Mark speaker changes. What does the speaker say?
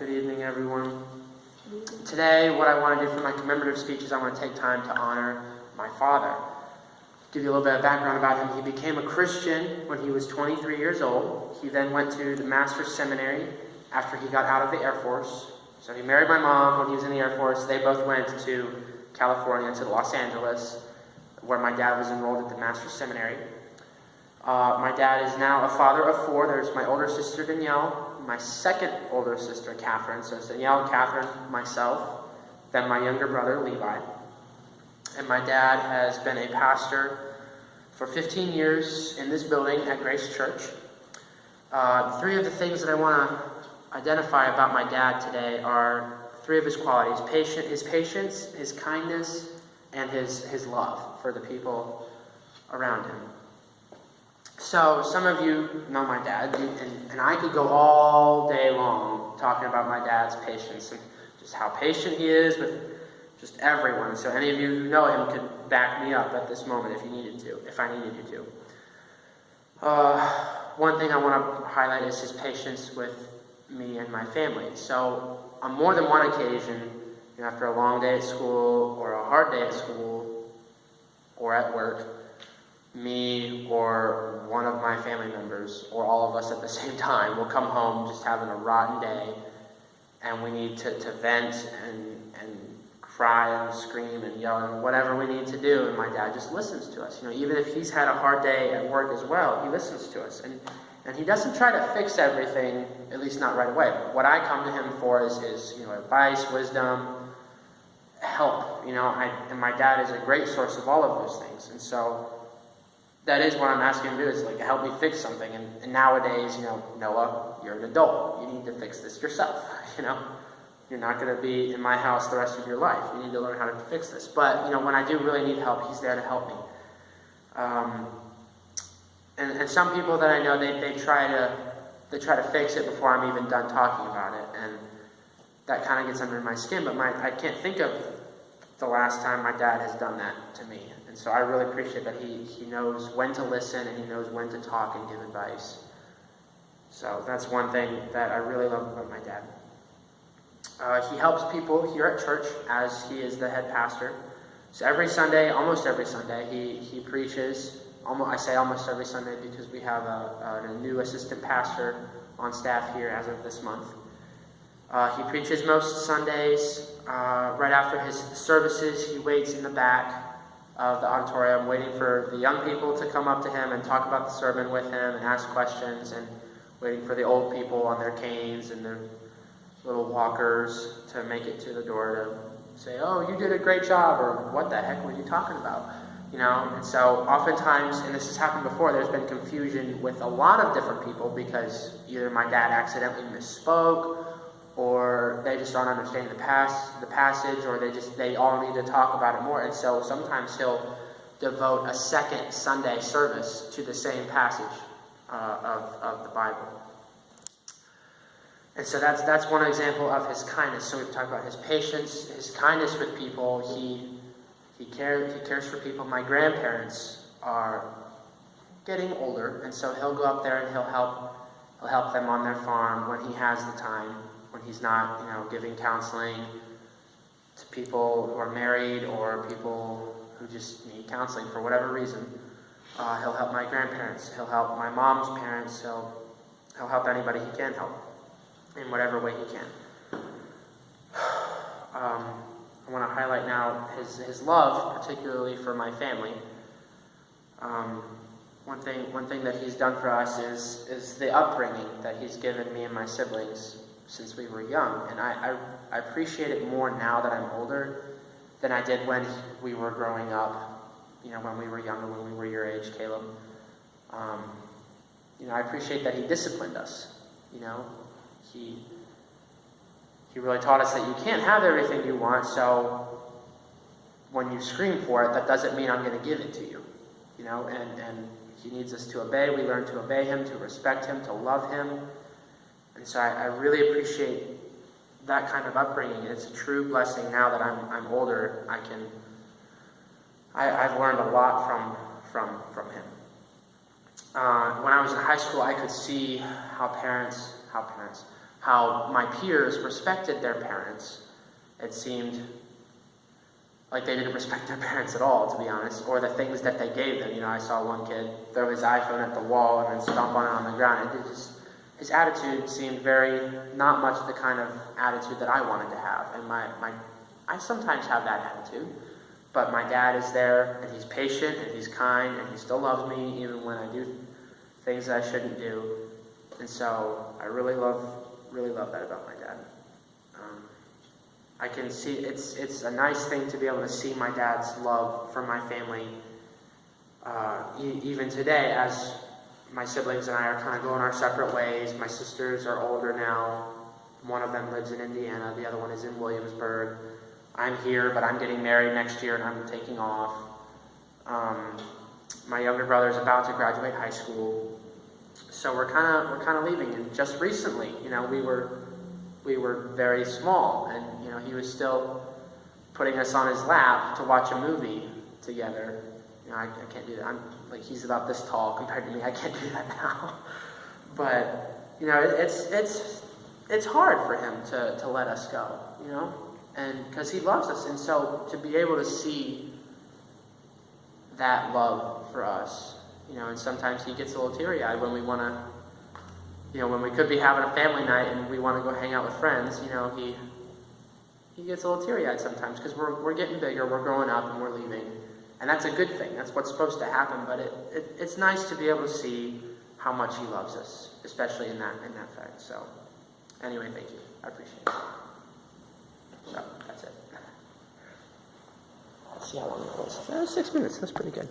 Speaker 1: Good evening, everyone. Today, what I want to do for my commemorative speech is I want to take time to honor my father. Give you a little bit of background about him. He became a Christian when he was 23 years old. He then went to the Master's Seminary after he got out of the Air Force. So he married my mom when he was in the Air Force. They both went to California, to Los Angeles, where my dad was enrolled at the Master's Seminary. My dad is now a father of four. There's my older sister, Danielle, my second older sister, Catherine. So it's Danielle, Catherine, myself, then my younger brother, Levi. And my dad has been a pastor for 15 years in this building at Grace Church. Three of the things that I want to identify about my dad today are three of his qualities: his patience, his kindness, and his love for the people around him. So some of you know my dad, and I could go all day long talking about my dad's patience and just how patient he is with just everyone. So any of you who know him could back me up at this moment if I needed you to. One thing I want to highlight is his patience with me and my family. So on more than one occasion, after a long day at school or a hard day at school or at work, me or one of my family members or all of us at the same time will come home just having a rotten day, and we need to vent and cry and scream and yell and whatever we need to do, and my dad just listens to us. Even if he's had a hard day at work as well, he listens to us, and he doesn't try to fix everything, at least not right away. What I come to him for is advice, wisdom, help. And my dad is a great source of all of those things, and so that is what I'm asking him to do, is help me fix something. And nowadays, Noah, you're an adult. You need to fix this yourself. You're not going to be in my house the rest of your life. You need to learn how to fix this. But when I do really need help, he's there to help me. And some people that I know, they try to fix it before I'm even done talking about it, and that kind of gets under my skin. But I can't think of the last time my dad has done that to me. And so I really appreciate that he knows when to listen, and he knows when to talk and give advice. So that's one thing that I really love about my dad. He helps people here at church, as he is the head pastor. So every Sunday, almost every Sunday, he preaches. I say almost every Sunday because we have a new assistant pastor on staff here as of this month. He preaches most Sundays. Right after his services, he waits in the back of the auditorium, waiting for the young people to come up to him and talk about the sermon with him and ask questions, and waiting for the old people on their canes and their little walkers to make it to the door to say, "Oh, you did a great job," or "What the heck were you talking about?" And so oftentimes, and this has happened before, there's been confusion with a lot of different people because either my dad accidentally misspoke, or they just don't understand the passage, or they all need to talk about it more. And so sometimes he'll devote a second Sunday service to the same passage of the Bible. And so that's one example of his kindness. So we've talked about his patience, his kindness with people. He cares for people. My grandparents are getting older, and so he'll go up there and he'll help them on their farm when he has the time, when he's not, giving counseling to people who are married or people who just need counseling for whatever reason. He'll help my grandparents. He'll help my mom's parents. He'll help anybody he can help in whatever way he can. I want to highlight now his love, particularly for my family. One thing that he's done for us is the upbringing that he's given me and my siblings since we were young. And I appreciate it more now that I'm older than I did when we were growing up, when we were younger, when we were your age, Caleb. I appreciate that he disciplined us. He really taught us that you can't have everything you want, so when you scream for it, that doesn't mean I'm going to give it to you. And he needs us to obey. We learn to obey him, to respect him, to love him. And so I really appreciate that kind of upbringing. It's a true blessing now that I'm older. I've learned a lot from him. When I was in high school, I could see how how my peers respected their parents. It seemed like they didn't respect their parents at all, to be honest, or the things that they gave them. You know, I saw one kid throw his iPhone at the wall and then stomp on it on the ground. His attitude seemed very, not much the kind of attitude that I wanted to have. And I sometimes have that attitude, but my dad is there, and he's patient, and he's kind, and he still loves me, even when I do things that I shouldn't do. And so I really love that about my dad. I can see, it's a nice thing to be able to see my dad's love for my family, even today, as my siblings and I are kind of going our separate ways. My sisters are older now. One of them lives in Indiana, the other one is in Williamsburg. I'm here, but I'm getting married next year and I'm taking off. My younger brother is about to graduate high school. So we're kind of leaving, and just recently, you know, we were very small, and you know, he was still putting us on his lap to watch a movie together. You know, I can't do that. I'm like, he's about this tall compared to me. I can't do that now. But you know, it's hard for him to let us go. You know, and because he loves us, and so to be able to see that love for us, you know, and sometimes he gets a little teary-eyed when we want to, you know, when we could be having a family night and we want to go hang out with friends, you know, he gets a little teary-eyed sometimes because we're getting bigger, we're growing up, and we're leaving. And that's a good thing. That's what's supposed to happen, but it's nice to be able to see how much he loves us, especially in that fact. So, anyway, thank you. I appreciate it. So, that's it. Let's see how long it was. 6 minutes. That's pretty good.